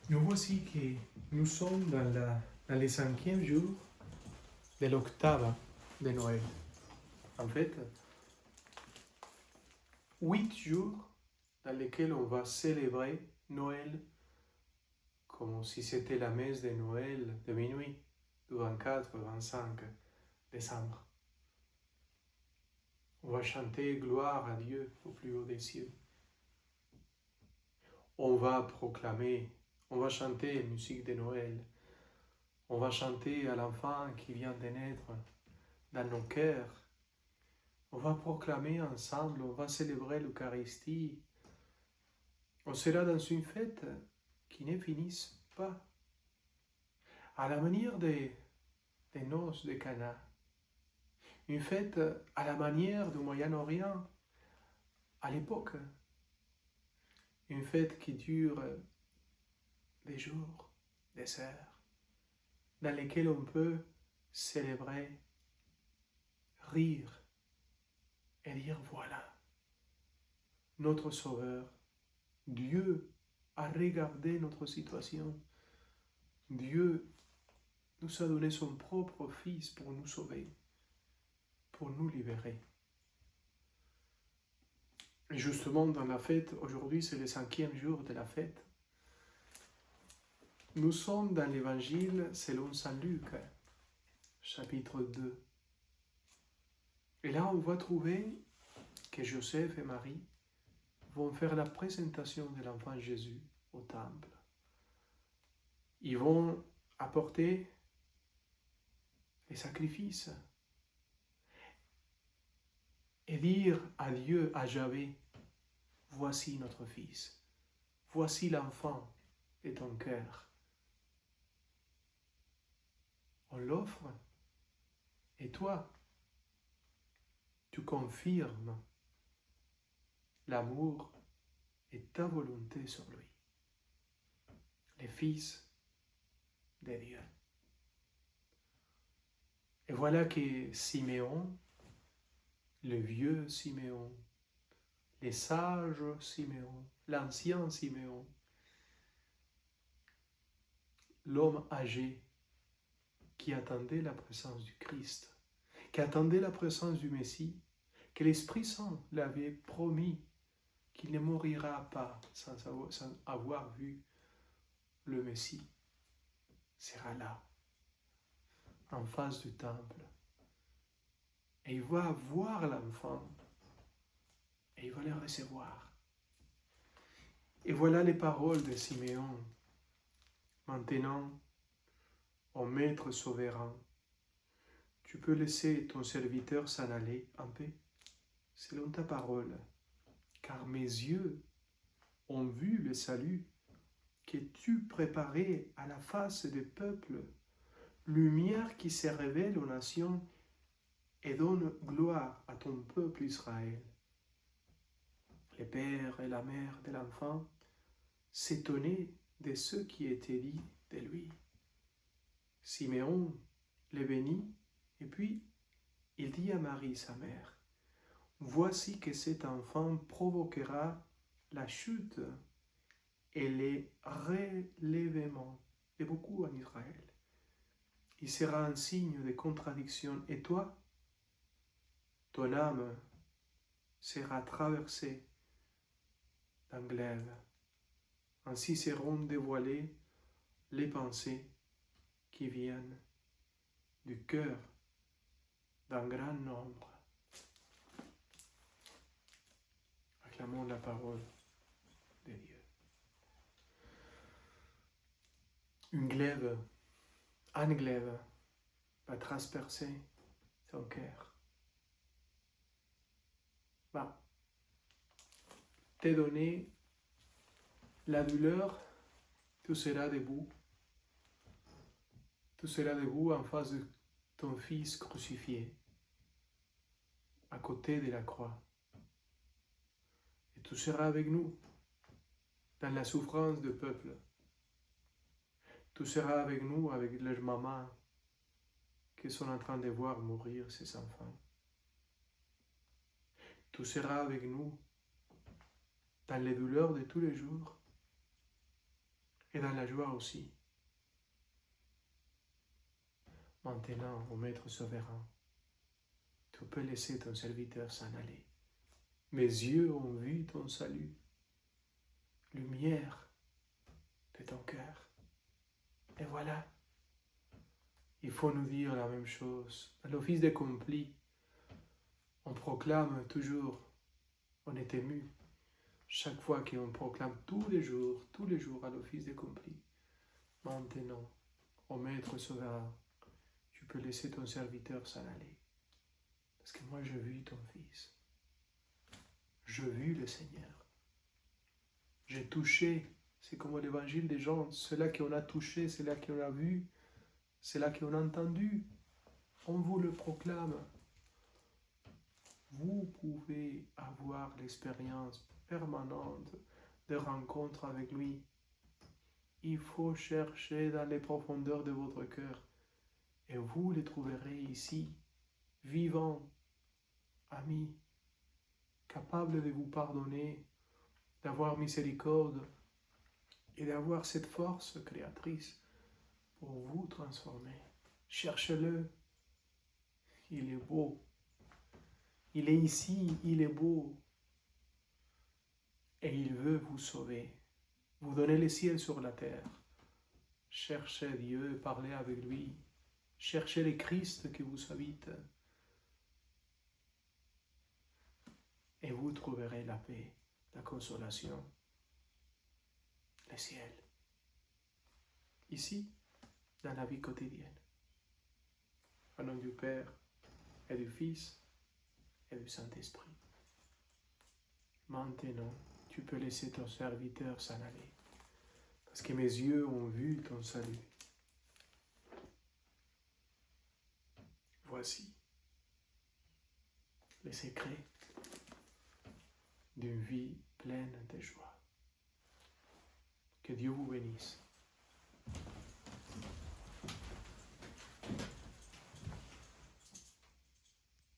Nous voici que nous sommes dans les 5e jours de l'octave de Noël. En fait, 8 jours dans lesquels on va célébrer Noël comme si c'était la messe de Noël de minuit, du 24 au 25 décembre. On va chanter gloire à Dieu au plus haut des cieux. On va proclamer, on va chanter musique de Noël. On va chanter à l'enfant qui vient de naître dans nos cœurs. On va proclamer ensemble, on va célébrer l'Eucharistie. On sera dans une fête qui ne finisse pas. À la manière des noces de Cana. Une fête à la manière du Moyen-Orient à l'époque. Une fête qui dure des jours, des heures, dans lesquelles on peut célébrer, rire et dire voilà, notre Sauveur, Dieu a regardé notre situation. Dieu nous a donné son propre Fils pour nous sauver, pour nous libérer. Et justement, dans la fête, aujourd'hui c'est le 5e jour de la fête, nous sommes dans l'évangile selon saint Luc, chapitre 2. Et là, on va trouver que Joseph et Marie vont faire la présentation de l'enfant Jésus au temple. Ils vont apporter les sacrifices et dire à Dieu, à Javé, voici notre fils, voici l'enfant de ton cœur. On l'offre et toi, tu confirmes l'amour et ta volonté sur lui, le Fils de Dieu. Et voilà que Siméon, le vieux Siméon, les sages Siméon, l'ancien Siméon, l'homme âgé qui attendait la présence du Christ, qui attendait la présence du Messie, que l'Esprit Saint l'avait promis qu'il ne mourra pas sans avoir vu le Messie, sera là, en face du temple. Et il va voir l'enfant et il va le recevoir. Et voilà les paroles de Siméon. Maintenant, ô Maître souverain, tu peux laisser ton serviteur s'en aller en paix, selon ta parole, car mes yeux ont vu le salut que tu préparais à la face des peuples, lumière qui se révèle aux nations et donne gloire à ton peuple Israël. Le père et la mère de l'enfant s'étonnaient de ce qui était dit de lui. Siméon le bénit, et puis il dit à Marie, sa mère, « Voici que cet enfant provoquera la chute et les relèvements de beaucoup en Israël. Il sera un signe de contradiction, et toi, ton âme sera traversée d'un glaive. Ainsi seront dévoilées les pensées qui viennent du cœur d'un grand nombre. » Acclamons la parole de Dieu. Un glaive va transpercer ton cœur. Va te donner la douleur, tu seras debout. Tu seras debout en face de ton Fils crucifié, à côté de la croix. Et tu seras avec nous dans la souffrance du peuple. Tu seras avec nous, avec leurs mamans qui sont en train de voir mourir ses enfants. Tu seras avec nous dans les douleurs de tous les jours, et dans la joie aussi. Maintenant, ô Maître souverain, tu peux laisser ton serviteur s'en aller. Mes yeux ont vu ton salut, lumière de ton cœur. Et voilà, il faut nous dire la même chose. À l'office des complis, on proclame toujours, on est ému, chaque fois qu'on proclame tous les jours à l'office des complis. Maintenant, ô Maître souverain, tu peux laisser ton serviteur s'en aller. Parce que moi, j'ai vu ton Fils. J'ai vu le Seigneur. J'ai touché. C'est comme l'évangile des gens. Cela qu'on a touché, c'est là qu'on a vu, c'est là qu'on a entendu. On vous le proclame. Vous pouvez avoir l'expérience permanente de rencontre avec lui. Il faut chercher dans les profondeurs de votre cœur. Et vous le trouverez ici, vivant, ami, capable de vous pardonner, d'avoir miséricorde et d'avoir cette force créatrice pour vous transformer. Cherchez-le. Il est beau. Il est ici, il est beau. Et il veut vous sauver. Vous donner le ciel sur la terre. Cherchez Dieu, parlez avec lui. Cherchez le Christ qui vous habite. Et vous trouverez la paix, la consolation, le ciel. Ici, dans la vie quotidienne. Au nom du Père et du Fils et du Saint-Esprit. Maintenant, tu peux laisser ton serviteur s'en aller, parce que mes yeux ont vu ton salut. Voici les secrets d'une vie pleine de joie. Que Dieu vous bénisse.